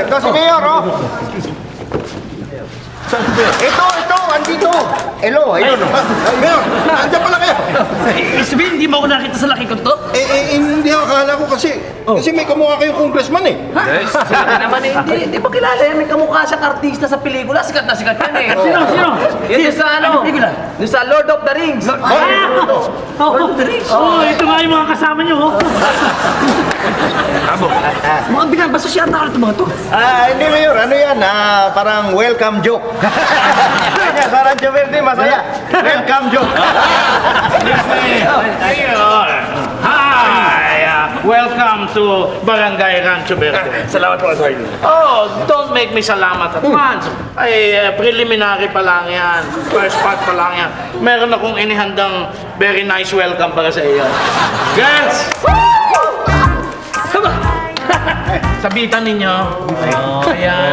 ito si Mayor, oh. Ito, andito. Hello, ayun. Mayor, andyan pala kayo. Sabihin, hindi mo ako nakita sa laki ko to? Hindi akala ko kasi may kamukha kayong congressman eh. Yes, sabi naman eh, hindi pa kilala yan. May kamukha siyang artista sa pelikula. Sikat na sikat yan eh. Sino? Yan yung sa ano? Yung sa Lord of the Rings. Lord of the Rings. Ito nga yung mga kasama niyo, oh. Mga binabasos yata ka mga to. Hindi Mayor, ano yan? Parang welcome joke. Kanya, sa Radyo Verde, masaya. Welcome joke. Hi! Welcome to Barangay Rancho Verde. Salamat po, Atty. Oh, don't make me salamat at once. Ay, preliminary pa lang yan. First part pa lang yan. Meron akong inihandang very nice welcome para sa iyo. Girls! Sabitan ninyo. Ayan.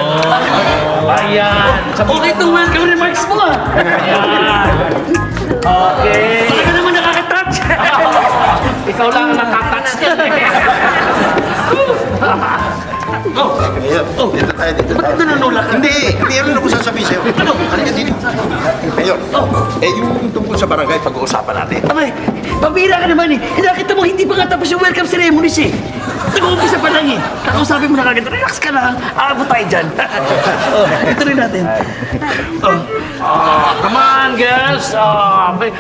Ayan. Okay itong welcome remarks mo ah. Ayan. Okay. Baka ka naman nakaka-touch. Ikaw lang ang nakatouch niya. Mayor, dito tayo. Ba't nanunulak ka? Hindi, meron ako sasabihin sa'yo. Ano? Halika dito. Mayor, yung tungkol sa barangay, pag-uusapan natin. Abay, pabira ka naman eh. Nakita mo, hindi pa nga tapos yung welcome ceremonies eh. Nag-uumpisa pa lang eh. Kakausapin mo na kagad. Relax ka lang. Aabot tayo dyan. Ito rin natin. Come on, girls.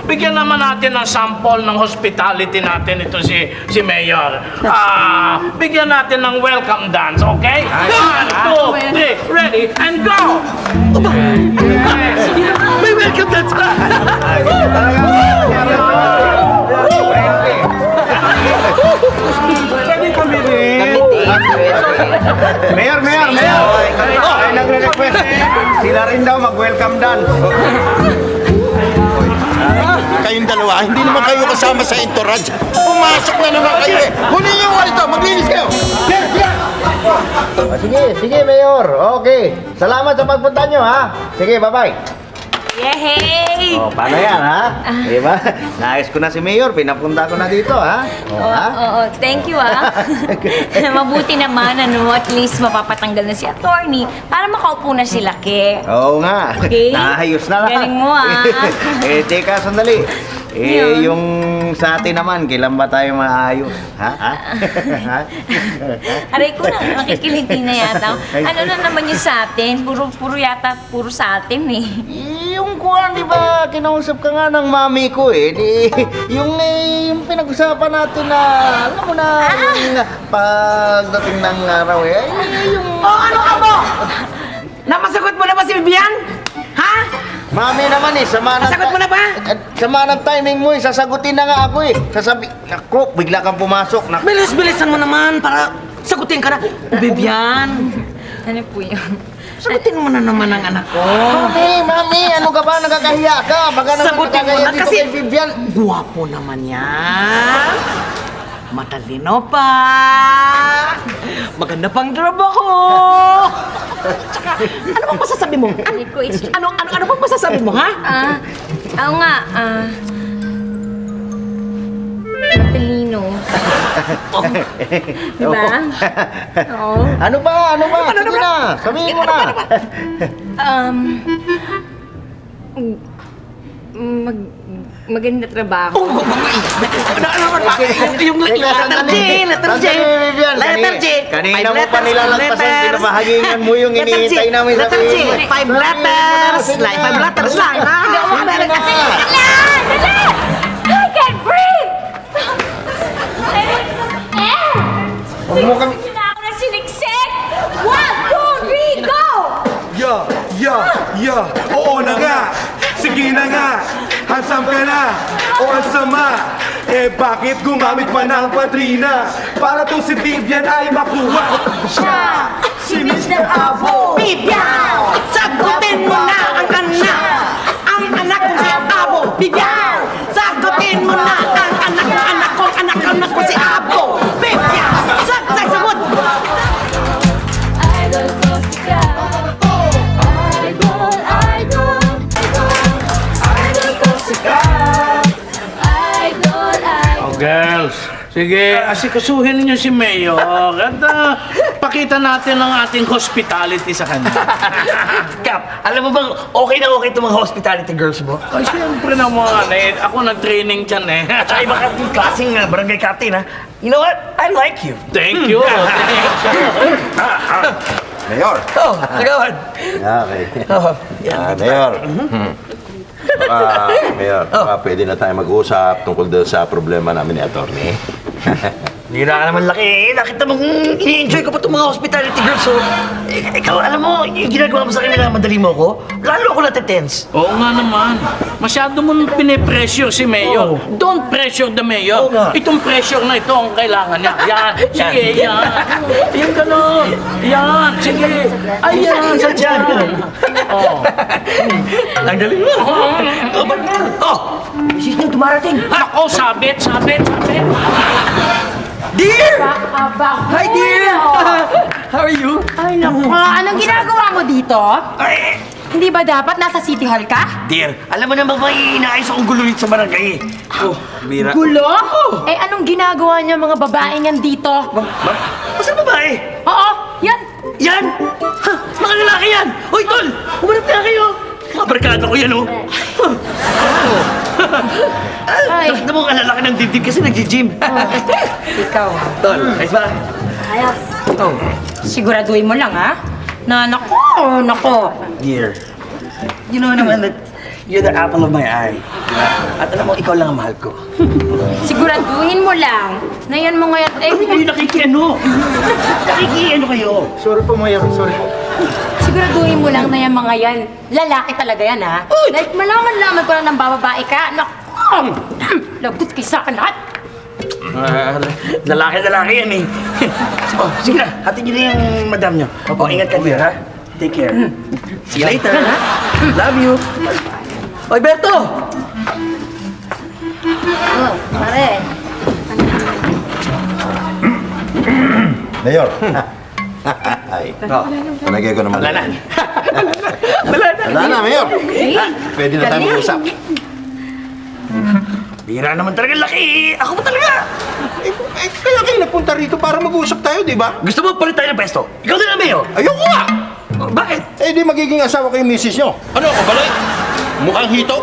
Bigyan naman natin ng sample ng hospitality natin ito si Mayor. Bigyan natin ng welcome dance, okay? 1, 2, 3, ready, and go! May welcome dance pa. Mayor! Ay, nagre-request. Sila rin daw mag-welcome dance. Kayong dalawa, hindi naman kayo kasama sa entourage. Pumasok na naman kayo eh. Kunin yung walito, maglinis kayo. Sige, Mayor. Okay. Salamat sa pagpunta nyo, ha? Sige, bye-bye. Yehey! Paano yan, ha? Diba? Naayos ko na si Mayor. Pinapunta ko na dito, ha? Oo, thank you Mabuti naman, at least mapapatanggal na si attorney para makaupo na si Laki. Oo nga. Okay. Naayos na lang. Galing mo, Teka, sandali. Yung sa atin naman, kailan ba tayo maayos? Ha? Aray ko na, makikiliti na yata. Ano na naman yung sa atin? Puro sa atin eh. Yung kuwan, di ba, kinausap ka nga ng mami ko eh. Yung pinag-usapan natin na, alam mo na, yung pagdating ng araw eh. Ano ka mo? Napasagot mo na ba si Vivian? Ha? Mami naman eh, sama ng... Nasagot mo na ba? Sama ng timing mo eh, sasagutin na nga ako eh. Naku, bigla kang pumasok. Bilis-bilisan mo naman para sagutin ka na. Vivian, Ano po yun? sagutin mo na naman ang anak ko. Mami, ano ka ba? Nagkakahiya ka. Baka naman Sagutin mo nagkakahiya na dito kasi kay Vivian. guwapo naman yan. Matalino pa. Maganda pang trabaho. Tsaka, ano bang masasabi mo? Ano bang masasabi mo, ha? Oo nga, matalino. Diba? Oo. Ano ba? Sige na, sabihin mo na. Maganda trabaho. Yung letter J. Letter J. Kanina mo pa nilalagpasan, pinabahagingan mo yung iniintay namin sabihin. 5 letters. 5 letters lang, ha? Dala! I can't breathe! Huwag mo kami... Sila ako na siniksik! 1, 2, 3, go! Oo na nga! Sige na nga! Handsome ka na! O ang sama! Bakit gumamit pa ng padrina? Para tong si Vivian ay makuha siya! Si Mr. Abo! Bibiyaw! Sagutin mo na ang anak! Ang anak ko si Abo! Bibiyaw! Sagutin mo na ang anak ko si Abo! Bibiyaw! Sagot! Idol ko siya. Idol ko siya. Idol. Oh, girls. Sige, asikasuhin niyo si Mayor at pakita natin ang ating hospitality sa kanya. Kap, alam mo bang okay na okay itong mga hospitality girls mo? Ay, siyempre naman eh. Ako nag-training dyan eh. Tsaka iba ka yung klaseng barangay captain, ha? You know what? I like you. Thank you. Mayor. Oh, nagawan. Okay. Oh, Mayor. Mayor, baka pwede na tayo mag-usap tungkol doon sa problema namin ni Atty. Nira ka naman laki. Nakita mong ini-enjoy ko pa itong mga hospitality girls, oh. Ikaw, alam mo, yung ginagawa mo sa kanila, madali mo ko. Lalo ako natetense. Oo nga naman. Masyado mo pinipressure si Mayor. Don't pressure the Mayor. Oo nga. Itong pressure na ito ang kailangan niya. Yan. Sige, yan. Yan gano'n. Yan. Sige. Ayan. Sa dyan. Oh. Ang galing mo. Oh, misis niyo dumarating. Ako, sabit. Dear! Hi, dear! How are you? Ay, naku. Anong ginagawa mo dito? Ay, Hindi ba dapat nasa City Hall ka? dear, alam mo naman ba inaayos akong gululit sa barangay? Oh, bira. Gulo? Eh, anong ginagawa niya mga babaeng yan dito? Masa babae? Oo, yan. Yan! Ha, mga lalaki yan! Hoy, tol! Umarap na kayo! Mga barkada ko yan, oh! Ay. Nakita mo ang lalaki ng dibdib kasi nag-gym. Ikaw. Tol, ayos ba? Ayos. Oh, Siguraduhin mo lang, ha? Na, nako. dear. You know naman that you're the apple of my eye. Diba? At alam mo, ikaw lang ang mahal ko. Siguraduhin mo lang na yan mo ngayon. Eh, Hindi kayo nakikiano. Nakikiano kayo. Sorry po, Mayor. Sorry po. siguraduhin mo lang na yan mga yan. Lalaki talaga yan, ha? Like, malaman-laman ko lang ng bababae ka. Nako! Lagot kayo sa akin lahat. Lalaki yan eh. Oh, sige na, hatin niyo na yung madam niyo. Opo, ingat ka dear, ha? Take care. See you later, ha? Love you. Oy, Berto! Oh, pare. Mayor. Ay, palagay ko naman. Wala na. Wala na, Mayor. Pwede na tayo mag-usap. Bira naman talaga laki. Ako ba talaga? Kaya kayo nagpunta rito para mag-usap tayo, di ba? Gusto mo palit tayo ng pesto? Ikaw na lang, Mayo. Ayoko nga! Bakit? Eh, di magiging asawa ko yung misis nyo. Ano ako, balay? Mukhang hito?